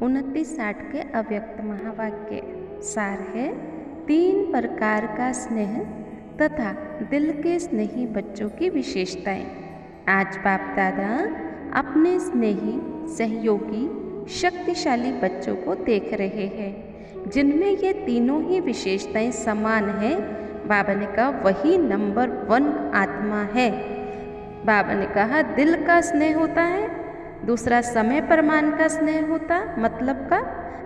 29-60 के अव्यक्त महावाक्य सार है। 3 प्रकार का स्नेह तथा दिल के स्नेही बच्चों की विशेषताएं। आज बाप दादा अपने स्नेही, सहयोगी, शक्तिशाली बच्चों को देख रहे हैं जिनमें ये तीनों ही विशेषताएं समान है। बाबा ने कहा वही नंबर 1 आत्मा है। बाबा ने कहा दिल का स्नेह होता है, दूसरा समय प्रमाण का स्नेह होता मतलब का,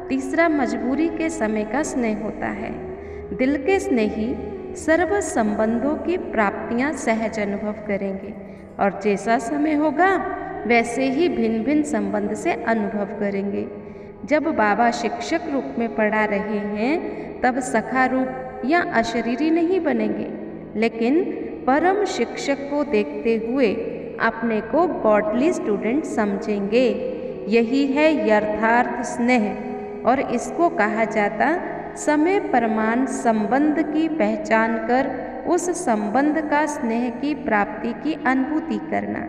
तीसरा मजबूरी के समय का स्नेह होता है। दिल के स्नेही सर्व संबंधों की प्राप्तियां सहज अनुभव करेंगे और जैसा समय होगा वैसे ही भिन्न भिन्न संबंध से अनुभव करेंगे। जब बाबा शिक्षक रूप में पढ़ा रहे हैं तब सखा रूप या अशरीरी नहीं बनेंगे, लेकिन परम शिक्षक को देखते हुए अपने को गॉडली स्टूडेंट समझेंगे। यही है यथार्थ स्नेह और इसको कहा जाता समय प्रमाण संबंध की पहचान कर उस संबंध का स्नेह की प्राप्ति की अनुभूति करना।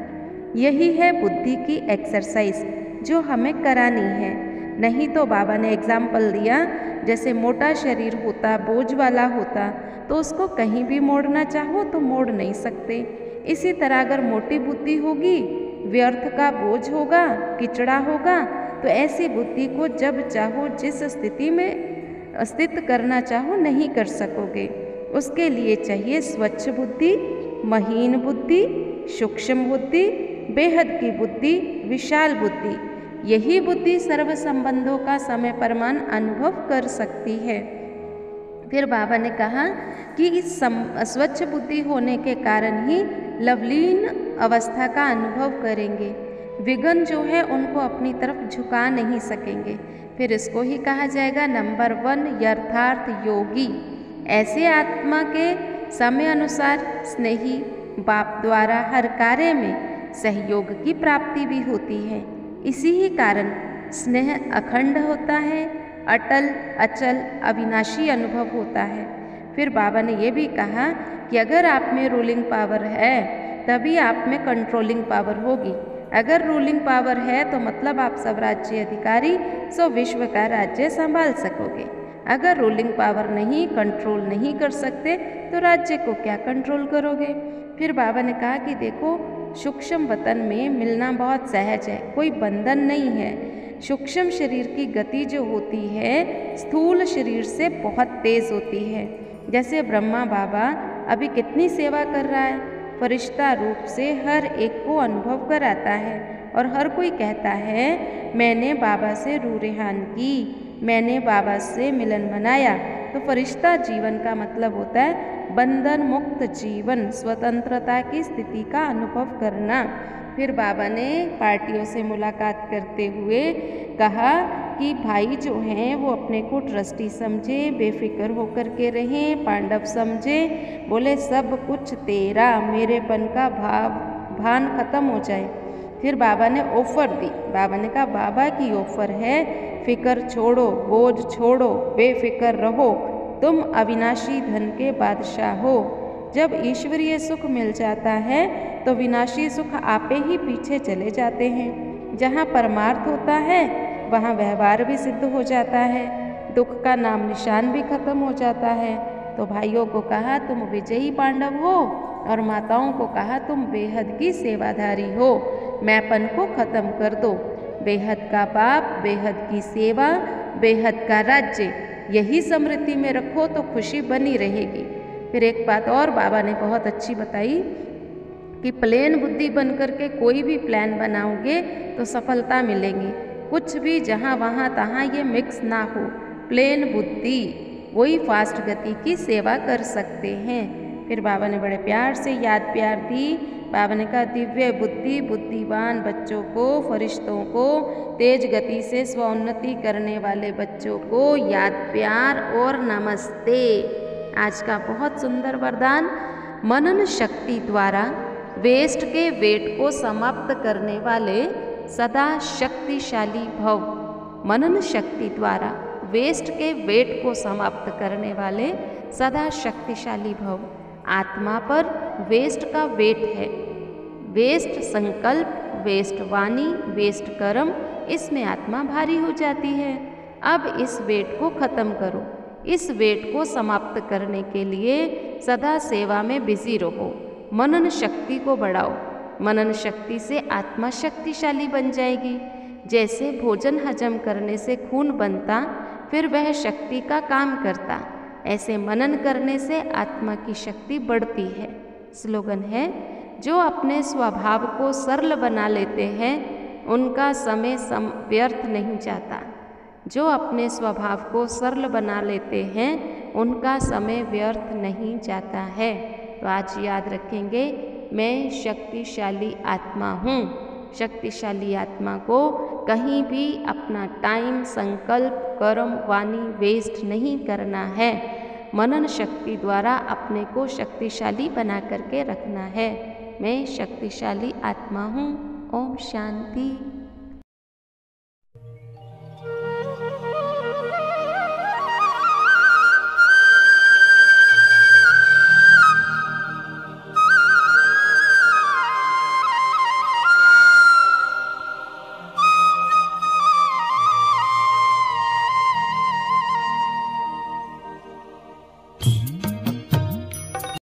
यही है बुद्धि की एक्सरसाइज जो हमें करानी है। नहीं तो बाबा ने एग्जाम्पल दिया, जैसे मोटा शरीर होता, बोझ वाला होता, तो उसको कहीं भी मोड़ना चाहो तो मोड़ नहीं सकते। इसी तरह अगर मोटी बुद्धि होगी, व्यर्थ का बोझ होगा, किचड़ा होगा, तो ऐसी बुद्धि को जब चाहो जिस स्थिति में स्थित करना चाहो नहीं कर सकोगे। उसके लिए चाहिए स्वच्छ बुद्धि, महीन बुद्धि, सूक्ष्म बुद्धि, बेहद की बुद्धि, विशाल बुद्धि। यही बुद्धि सर्व संबंधों का समय प्रमाण अनुभव कर सकती है। फिर बाबा ने कहा कि इस स्वच्छ बुद्धि होने के कारण ही लवलीन अवस्था का अनुभव करेंगे। विघ्न जो है उनको अपनी तरफ झुका नहीं सकेंगे। फिर इसको ही कहा जाएगा नंबर 1 यथार्थ योगी। ऐसे आत्मा के समय अनुसार स्नेही बाप द्वारा हर कार्य में सहयोग की प्राप्ति भी होती है। इसी ही कारण स्नेह अखंड होता है, अटल, अचल, अविनाशी अनुभव होता है। फिर बाबा ने ये भी कहा कि अगर आप में रूलिंग पावर है तभी आप में कंट्रोलिंग पावर होगी। अगर रूलिंग पावर है तो मतलब आप सब राज्य अधिकारी, सो विश्व का राज्य संभाल सकोगे। अगर रूलिंग पावर नहीं, कंट्रोल नहीं कर सकते तो राज्य को क्या कंट्रोल करोगे। फिर बाबा ने कहा कि देखो सूक्ष्म वतन में मिलना बहुत सहज है, कोई बंधन नहीं है। सूक्ष्म शरीर की गति जो होती है स्थूल शरीर से बहुत तेज होती है। जैसे ब्रह्मा बाबा अभी कितनी सेवा कर रहा है, फरिश्ता रूप से हर एक को अनुभव कराता है और हर कोई कहता है मैंने बाबा से रूह रेहान की, मैंने बाबा से मिलन मनाया। तो फरिश्ता जीवन का मतलब होता है बंधन मुक्त जीवन, स्वतंत्रता की स्थिति का अनुभव करना। फिर बाबा ने पार्टियों से मुलाकात करते हुए कहा कि भाई जो हैं वो अपने को ट्रस्टी समझे, बेफिक्र होकर के रहें, पांडव समझे। बोले सब कुछ तेरा, मेरेपन का भान खत्म हो जाए। फिर बाबा ने ऑफर दी। बाबा ने कहा बाबा की ऑफर है फिक्र छोड़ो, बोझ छोड़ो, बेफिक्र रहो, तुम अविनाशी धन के बादशाह हो। जब ईश्वरीय सुख मिल जाता है तो विनाशी सुख आपे ही पीछे चले जाते हैं। जहाँ परमार्थ होता है वहाँ व्यवहार भी सिद्ध हो जाता है, दुख का नाम निशान भी खत्म हो जाता है। तो भाइयों को कहा तुम विजयी पांडव हो और माताओं को कहा तुम बेहद की सेवाधारी हो। मैंपन को खत्म कर दो। बेहद का बाप, बेहद की सेवा, बेहद का राज्य, यही समृद्धि में रखो तो खुशी बनी रहेगी। फिर एक बात और बाबा ने बहुत अच्छी बताई कि प्लेन बुद्धि बन कर के कोई भी प्लान बनाओगे तो सफलता मिलेगी। कुछ भी जहाँ वहाँ तहाँ ये मिक्स ना हो। प्लेन बुद्धि वही फास्ट गति की सेवा कर सकते हैं। फिर बाबा ने बड़े प्यार से याद प्यार दी। बाबा ने कहा दिव्य बुद्धि बुद्धिवान बच्चों को, फरिश्तों को, तेज गति से स्वोन्नति करने वाले बच्चों को याद प्यार और नमस्ते। आज का बहुत सुंदर वरदान, मनन शक्ति द्वारा वेस्ट के वेट को समाप्त करने वाले सदा शक्तिशाली भव। मनन शक्ति द्वारा वेस्ट के वेट को समाप्त करने वाले सदा शक्तिशाली भव। आत्मा पर वेस्ट का वेट है। वेस्ट संकल्प, वेस्ट वाणी, वेस्ट कर्म, इसमें आत्मा भारी हो जाती है। अब इस वेट को खत्म करो। इस वेट को समाप्त करने के लिए सदा सेवा में बिजी रहो। मनन शक्ति को बढ़ाओ। मनन शक्ति से आत्मा शक्तिशाली बन जाएगी। जैसे भोजन हजम करने से खून बनता, फिर वह शक्ति का काम करता, ऐसे मनन करने से आत्मा की शक्ति बढ़ती है। स्लोगन है, जो अपने स्वभाव को सरल बना लेते हैं उनका समय व्यर्थ नहीं जाता। जो अपने स्वभाव को सरल बना लेते हैं उनका समय व्यर्थ नहीं जाता है। तो आज याद रखेंगे, मैं शक्तिशाली आत्मा हूँ। शक्तिशाली आत्मा को कहीं भी अपना टाइम, संकल्प, कर्म, वाणी वेस्ट नहीं करना है। मनन शक्ति द्वारा अपने को शक्तिशाली बना करके रखना है। मैं शक्तिशाली आत्मा हूँ। ओम शांति।